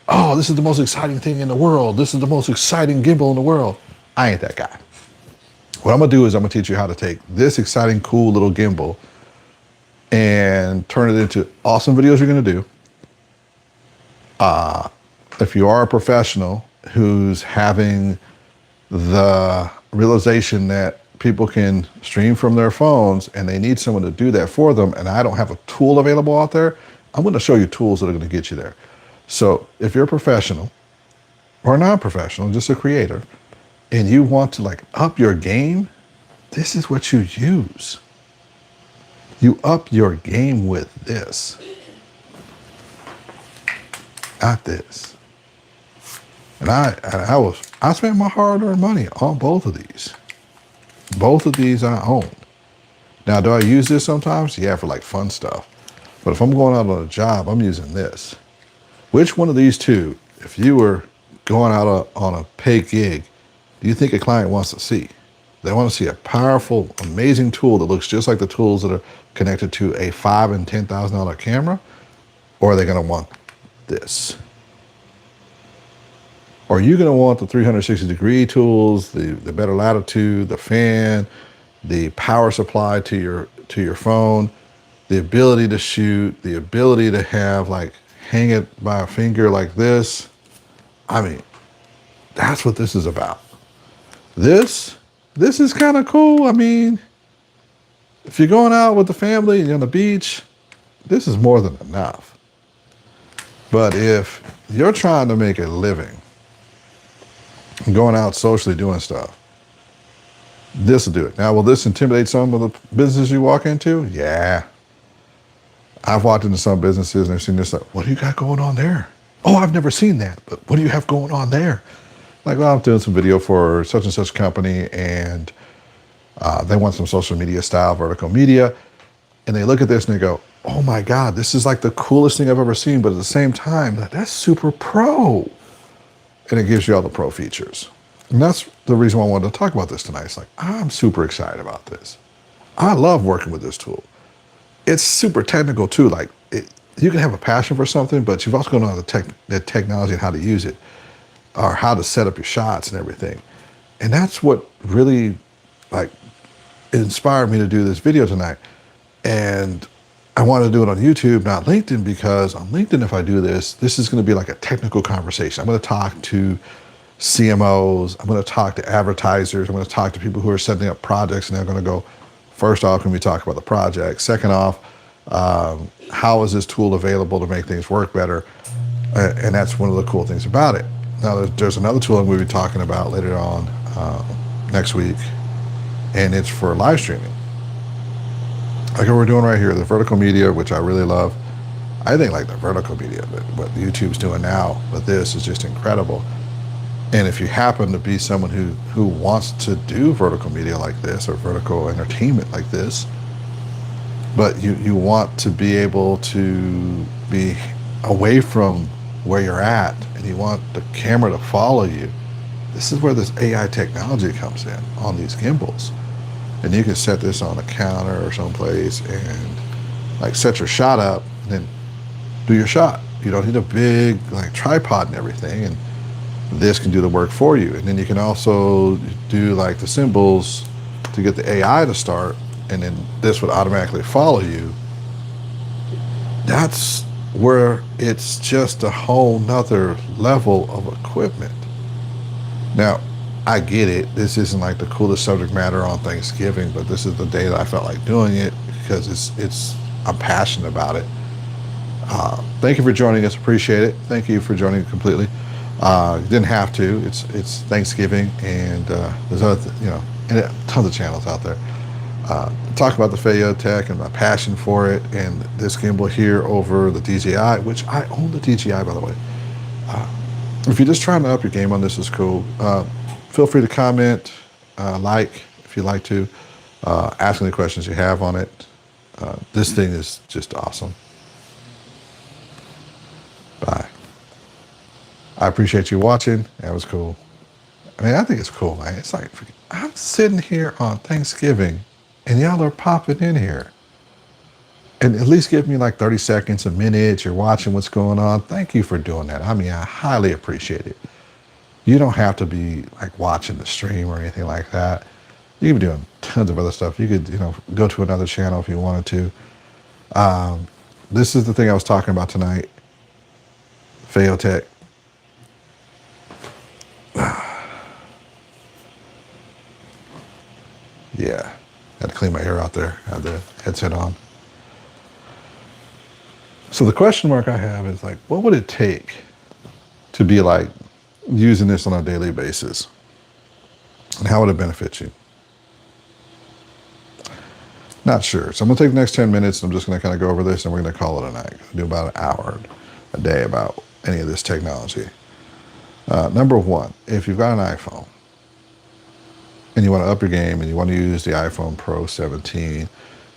oh, this is the most exciting thing in the world. This is the most exciting gimbal in the world. I ain't that guy. What I'm gonna do is I'm gonna teach you how to take this exciting, cool little gimbal and turn it into awesome videos you're gonna do. If you are a professional who's having the realization that people can stream from their phones and they need someone to do that for them, and I don't have a tool available out there, I'm gonna show you tools that are gonna get you there. So if you're a professional or a non-professional, just a creator, and you want to like up your game, this is what you use. You up your game with this, not this. And I spent my hard-earned money on both of these. Both of these I own. Now, do I use this sometimes? Yeah, for like fun stuff. But if I'm going out on a job, I'm using this. Which one of these two, if you were going out on a paid gig, do you think a client wants to see? They want to see a powerful, amazing tool that looks just like the tools that are connected to a $5,000 and $10,000 camera, or are they going to want this? Or are you going to want the 360-degree tools, the better latitude, the fan, the power supply to your phone, the ability to shoot, the ability to have like hang it by a finger like this? I mean, that's what this is about. This is kind of cool. I mean, if you're going out with the family and you're on the beach, this is more than enough. But if you're trying to make a living, going out socially doing stuff, this will do it. Now, will this intimidate some of the businesses you walk into? Yeah. I've walked into some businesses and I've seen this, like, what do you got going on there? Oh, I've never seen that, but what do you have going on there? Like, well, I'm doing some video for such and such company, and they want some social media style vertical media. And they look at this and they go, oh my God, this is like the coolest thing I've ever seen. But at the same time, that's super pro. And it gives you all the pro features. And that's the reason why I wanted to talk about this tonight. It's like, I'm super excited about this. I love working with this tool. It's super technical too. Like, you can have a passion for something, but you've also got to know the technology and how to use it, or how to set up your shots and everything. And that's what really like inspired me to do this video tonight. And I wanted to do it on YouTube, not LinkedIn, because on LinkedIn, if I do this is going to be like a technical conversation. I'm going to talk to CMOs. I'm going to talk to advertisers. I'm going to talk to people who are setting up projects, and they're going to go, first off, can we talk about the project? Second off, how is this tool available to make things work better? And that's one of the cool things about it. Now, there's another tool I'm going to be talking about later on next week, and it's for live streaming. Like what we're doing right here, the vertical media, which I really love. I think like the vertical media, but what YouTube's doing now with this is just incredible. And if you happen to be someone who wants to do vertical media like this, or vertical entertainment like this, but you want to be able to be away from where you're at, and you want the camera to follow you, this is where this AI technology comes in on these gimbals. And you can set this on a counter or someplace and like set your shot up and then do your shot. You don't need a big like tripod and everything, and this can do the work for you. And then you can also do like the symbols to get the AI to start, and then this would automatically follow you. That's where it's just a whole nother level of equipment. Now, I get it. This isn't like the coolest subject matter on Thanksgiving, but this is the day that I felt like doing it because I'm passionate about it. Thank you for joining us. Appreciate it. Thank you for joining completely. You didn't have to. It's Thanksgiving, and there's other, and tons of channels out there. Talk about the Feo Tech and my passion for it, and this gimbal here over the DJI, which I own the DJI, by the way. If you're just trying to up your game on this, is cool. Feel free to comment, like if you'd like to, ask any questions you have on it. This thing is just awesome. Bye. I appreciate you watching. That was cool. I mean, I think it's cool, man. It's like, I'm sitting here on Thanksgiving and y'all are popping in here. And at least give me like 30 seconds, a minute. You're watching what's going on. Thank you for doing that. I mean, I highly appreciate it. You don't have to be like watching the stream or anything like that. You could be doing tons of other stuff. You could, go to another channel if you wanted to. This is the thing I was talking about tonight. Feo Tech. Yeah, had to clean my hair out there. Had the headset on. So the question mark I have is like, what would it take to be like using this on a daily basis? And how would it benefit you? Not sure. So I'm going to take the next 10 minutes and I'm just going to kind of go over this and we're going to call it a night. Do about an hour a day about any of this technology. Number one, if you've got an iPhone and you want to up your game and you want to use the iPhone Pro 17,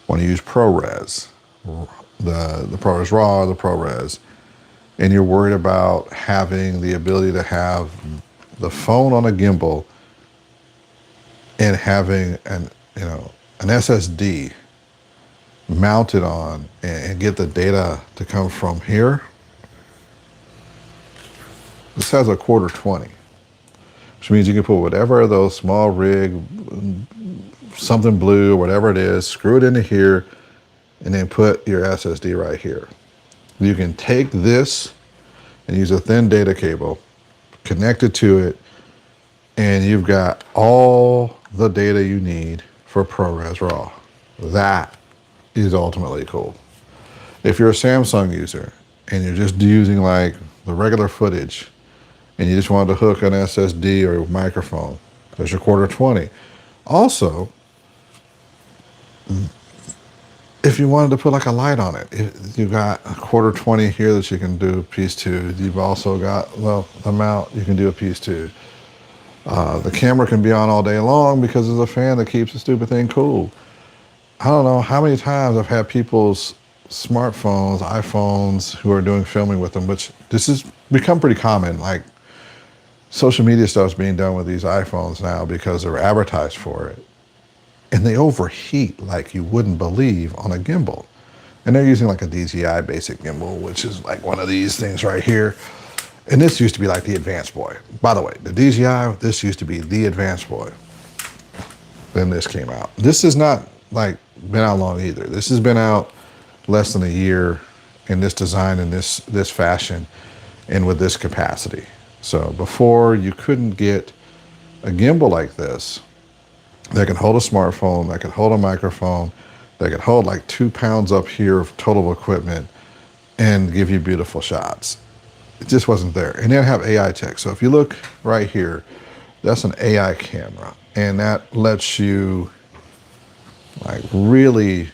want to use ProRes, the ProRes RAW, the ProRes, and you're worried about having the ability to have the phone on a gimbal and having an SSD mounted on and get the data to come from here. This has a quarter 20, which means you can put whatever of those small rig, something blue, whatever it is, screw it into here, and then put your SSD right here. You can take this and use a thin data cable, connect it to it, and you've got all the data you need for ProRes RAW. That is ultimately cool. If you're a Samsung user and you're just using like the regular footage and you just wanted to hook an SSD or a microphone, there's your quarter 20. Also, if you wanted to put like a light on it, you've got a quarter 20 here that you can do a piece to. You've also got, well, the mount, you can do a piece to. The camera can be on all day long because there's a fan that keeps the stupid thing cool. I don't know how many times I've had people's smartphones, iPhones, who are doing filming with them, which this has become pretty common. Like social media stuff's being done with these iPhones now because they're advertised for it. And they overheat like you wouldn't believe on a gimbal. And they're using like a DJI basic gimbal, which is like one of these things right here. And this used to be like the advanced boy. By the way, the DJI, this used to be the advanced boy. Then this came out. This has not like been out long either. This has been out less than a year in this design, in this fashion, and with this capacity. So before, you couldn't get a gimbal like this that can hold a smartphone, that can hold a microphone, that can hold like 2 pounds up here of total equipment and give you beautiful shots. It just wasn't there. And then have AI tech. So if you look right here, that's an AI camera. And that lets you like really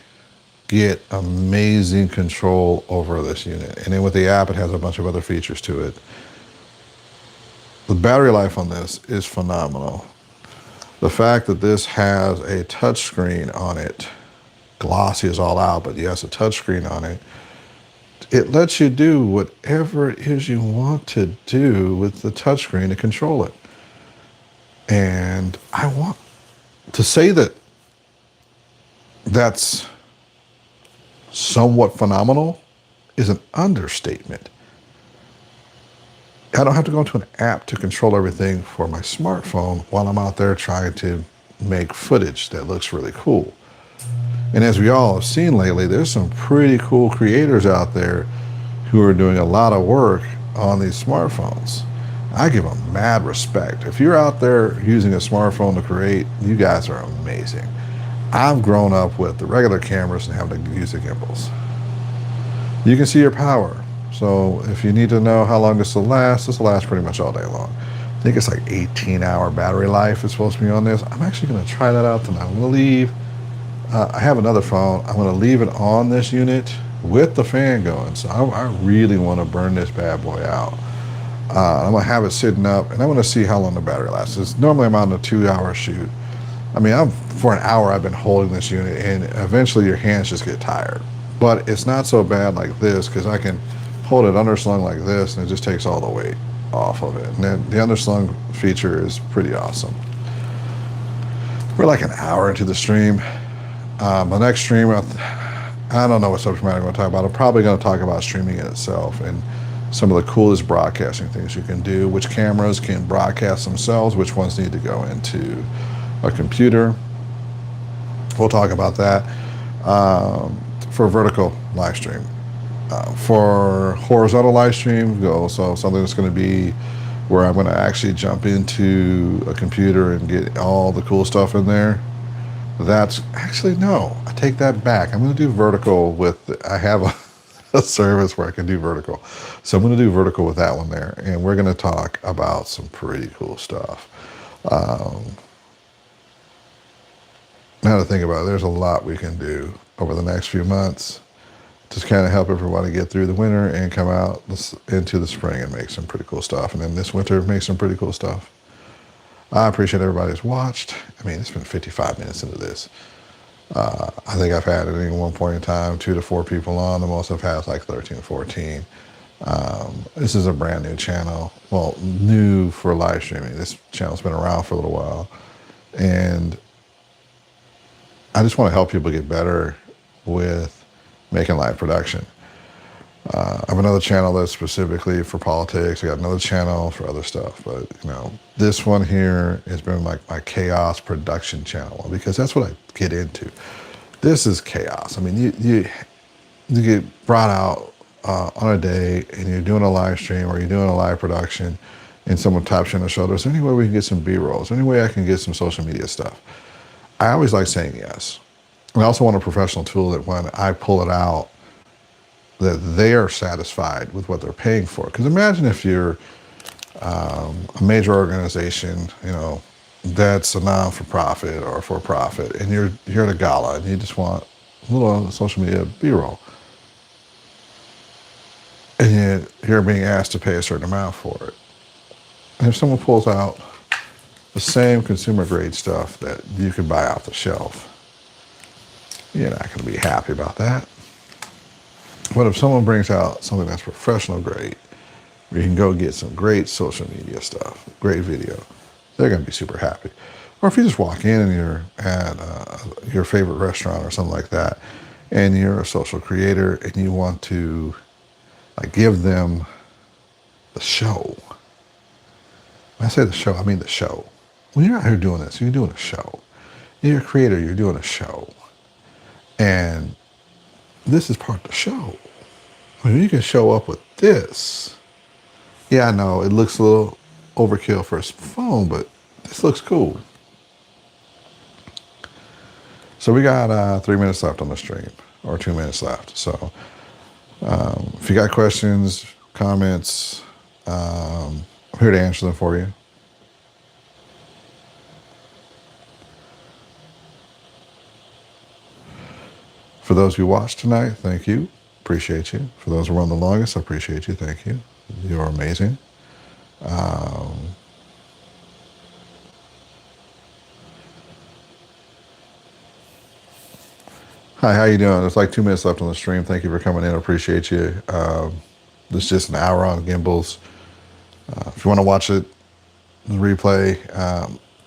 get amazing control over this unit. And then with the app, it has a bunch of other features to it. The battery life on this is phenomenal. The fact that this has a touch screen on it, glossy is all out, but yes, a touch screen on it, it lets you do whatever it is you want to do with the touch screen to control it. And I want to say that that's somewhat phenomenal is an understatement. I don't have to go into an app to control everything for my smartphone while I'm out there trying to make footage that looks really cool. And as we all have seen lately, there's some pretty cool creators out there who are doing a lot of work on these smartphones. I give them mad respect. If you're out there using a smartphone to create, you guys are amazing. I've grown up with the regular cameras and having to use the gimbals. You can see your power. So if you need to know how long this will last pretty much all day long. I think it's like 18-hour battery life is supposed to be on this. I'm actually going to try that out tonight. I'm going to leave. I have another phone. I'm going to leave it on this unit with the fan going. So I really want to burn this bad boy out. I'm going to have it sitting up, and I'm going to see how long the battery lasts. It's normally I'm on a 2-hour shoot. I mean, for an hour I've been holding this unit, and eventually your hands just get tired. But it's not so bad like this because I can hold it underslung like this, and it just takes all the weight off of it. And then the underslung feature is pretty awesome. We're like an hour into the stream. The next stream, I don't know what subject matter I'm going to talk about. I'm probably going to talk about streaming in itself and some of the coolest broadcasting things you can do, which cameras can broadcast themselves, which ones need to go into a computer. We'll talk about that for vertical live stream. For horizontal live stream, so something that's going to be where I'm going to actually jump into a computer and get all the cool stuff in there. That's actually, no, I take that back. I'm going to do vertical with, I have a service where I can do vertical. So I'm going to do vertical with that one there, and we're going to talk about some pretty cool stuff. Now to think about it, there's a lot we can do over the next few months to kind of help everybody get through the winter and come out into the spring and make some pretty cool stuff. And then this winter, make some pretty cool stuff. I appreciate everybody who's watched. I mean, it's been 55 minutes into this. I think I've had at any one point in time 2 to 4 people on. The most I've had is like 13, 14. This is a brand new channel. Well, new for live streaming. This channel's been around for a little while. And I just want to help people get better with making live production. I have another channel that's specifically for politics. I got another channel for other stuff. But, you know, this one here has been like my chaos production channel because that's what I get into. This is chaos. I mean, you get brought out on a day and you're doing a live stream or you're doing a live production and someone taps you on the shoulder. Is there any way we can get some B-roll? Is there any way I can get some social media stuff? I always like saying yes. And I also want a professional tool that when I pull it out, that they are satisfied with what they're paying for. Because imagine if you're a major organization, you know, that's a non-for-profit or for-profit, and you're at a gala and you just want a little social media B-roll. And you're being asked to pay a certain amount for it. And if someone pulls out the same consumer grade stuff that you can buy off the shelf, you're not going to be happy about that. But if someone brings out something that's professional grade, where you can go get some great social media stuff, great video, they're going to be super happy. Or if you just walk in and you're at your favorite restaurant or something like that, and you're a social creator and you want to like give them the show. When I say the show, I mean the show. When you're out here doing this, you're doing a show. You're a creator, you're doing a show. And this is part of the show. I mean, you can show up with this. Yeah, I know it looks a little overkill for a phone, but this looks cool. So we got 3 minutes left on the stream, or 2 minutes left. So if you got questions, comments, I'm here to answer them for you. For those who watched tonight, thank you. Appreciate you. For those who run the longest, I appreciate you. Thank you. You're amazing. Hi, how you doing? There's like 2 minutes left on the stream. Thank you for coming in. I appreciate you. This is just an hour on gimbals. If you want to watch it, the replay,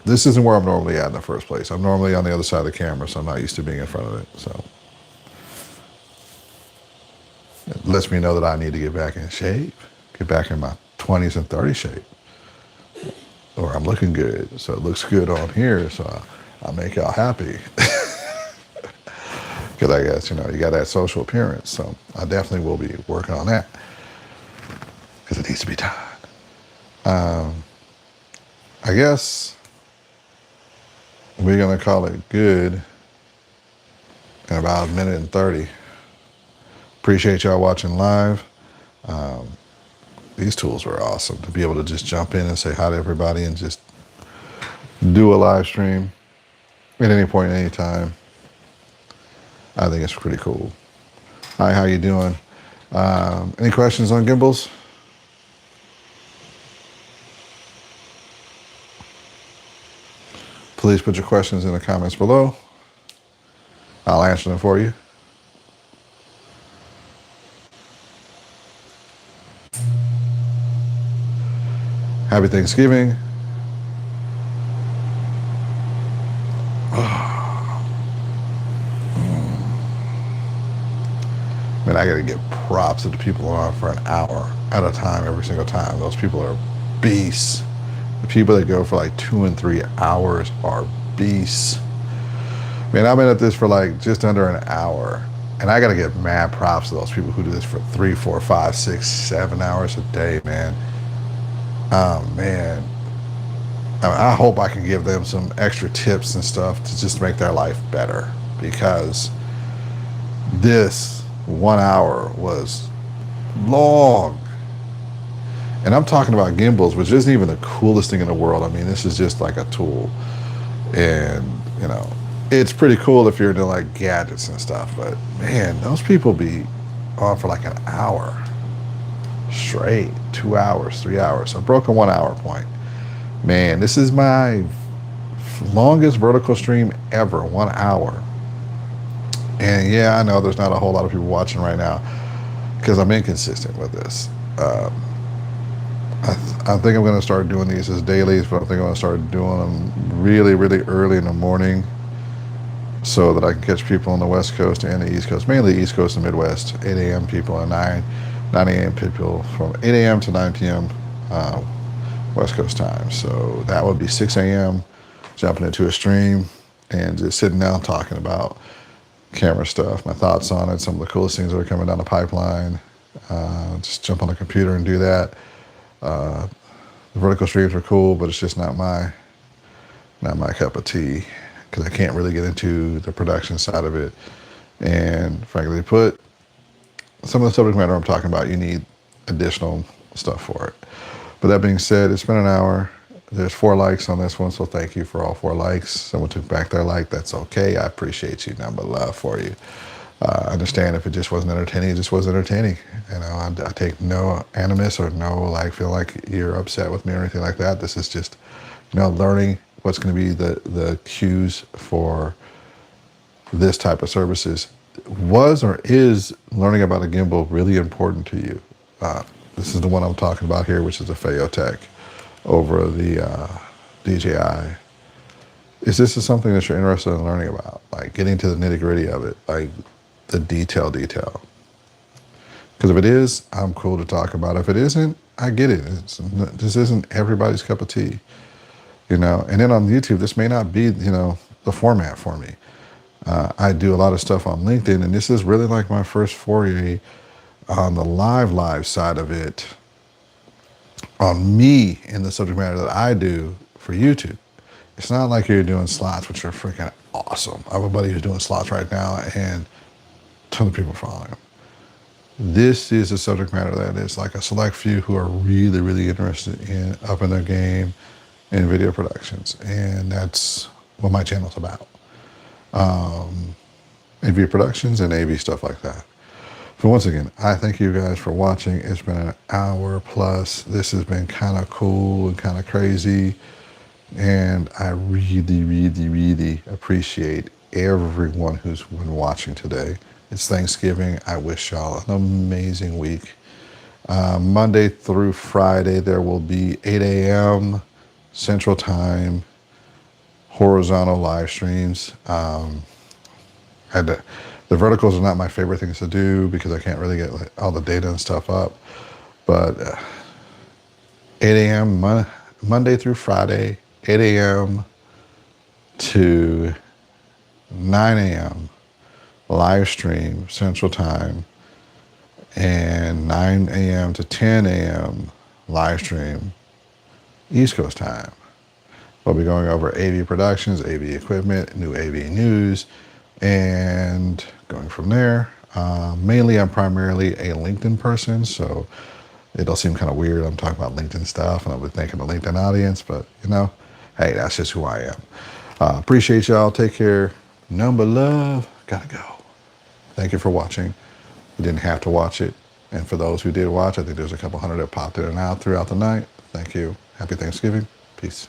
this isn't where I'm normally at in the first place. I'm normally on the other side of the camera, so I'm not used to being in front of it. So it lets me know that I need to get back in shape, get back in my 20s and 30s shape. Or I'm looking good, so it looks good on here, so I'll make y'all happy. Because I guess, you know, you got that social appearance, so I definitely will be working on that. Because it needs to be done. I guess we're going to call it good in about 1:30. Appreciate y'all watching live. These tools are awesome to be able to just jump in and say hi to everybody and just do a live stream at any point, any time. I think it's pretty cool. Hi, how you doing? Any questions on gimbals? Please put your questions in the comments below. I'll answer them for you. Happy Thanksgiving. Man, I gotta give props to the people on for an hour at a time every single time. Those people are beasts. The people that go for like 2 and 3 hours are beasts. Man, I've been at this for like just under an hour. And I gotta give mad props to those people who do this for 3, 4, 5, 6, 7 hours a day, man. Oh man. I hope I can give them some extra tips and stuff to just make their life better, because this 1 hour was long. And I'm talking about gimbals, which isn't even the coolest thing in the world. I mean, this is just like a tool. And, you know, it's pretty cool if you're into like gadgets and stuff. But man, those people be on for like an hour straight, 2 hours, 3 hours. I broke a 1 hour point. Man, this is my longest vertical stream ever, 1 hour. And yeah, I know there's not a whole lot of people watching right now because I'm inconsistent with this. I think I'm going to start doing these as dailies, but I think I'm going to start doing them really, really early in the morning so that I can catch people on the West Coast and the East Coast, mainly East Coast and Midwest, 8 a.m. people and 9 a.m. people from 8 a.m. to 9 p.m. West Coast time. So that would be 6 a.m. jumping into a stream and just sitting down talking about camera stuff, my thoughts on it, some of the coolest things that are coming down the pipeline. Just jump on the computer and do that. The vertical streams are cool, but it's just not my cup of tea because I can't really get into the production side of it. And frankly put, some of the subject matter I'm talking about, you need additional stuff for it. But that being said, it's been an hour. There's 4 likes on this one, so thank you for all 4 likes. Someone took back their like, that's okay. I appreciate you, number love for you. I understand if it just wasn't entertaining, it just wasn't entertaining. You know, I take no animus or no like feel like you're upset with me or anything like that. This is just, you know, learning what's going to be the cues for this type of services. Was or is learning about a gimbal really important to you? This is the one I'm talking about here, which is the Phototech over the DJI. Is this something that you're interested in learning about? Like getting to the nitty gritty of it, like the detail. Because if it is, I'm cool to talk about. If it isn't, I get it. This isn't everybody's cup of tea, you know? And then on YouTube, this may not be, you know, the format for me. I do a lot of stuff on LinkedIn, and this is really like my first foray on the live side of it, on me and the subject matter that I do for YouTube. It's not like you're doing slots, which are freaking awesome. I have a buddy who's doing slots right now, and a ton of people following him. This is a subject matter that is like a select few who are really, really interested in upping their game in video productions, and that's what my channel's about. AV productions and AV stuff like that. So once again, I thank you guys for watching. It's been an hour plus. This has been kind of cool and kind of crazy. And I really, really, really appreciate everyone who's been watching today. It's Thanksgiving. I wish y'all an amazing week. Monday through Friday, there will be 8 a.m. Central Time, horizontal live streams. The verticals are not my favorite things to do because I can't really get like, all the data and stuff up. But 8 a.m. Monday through Friday, 8 a.m. to 9 a.m. live stream Central Time, and 9 a.m. to 10 a.m. live stream East Coast Time. We'll be going over AV productions, AV equipment, new AV news, and going from there. Mainly, I'm primarily a LinkedIn person, so it'll seem kind of weird. I'm talking about LinkedIn stuff, and I'll be thinking the LinkedIn audience, but you know, hey, that's just who I am. Appreciate y'all. Take care. Number love. Gotta go. Thank you for watching. You didn't have to watch it. And for those who did watch, I think there's a couple hundred that popped in and out throughout the night. Thank you. Happy Thanksgiving. Peace.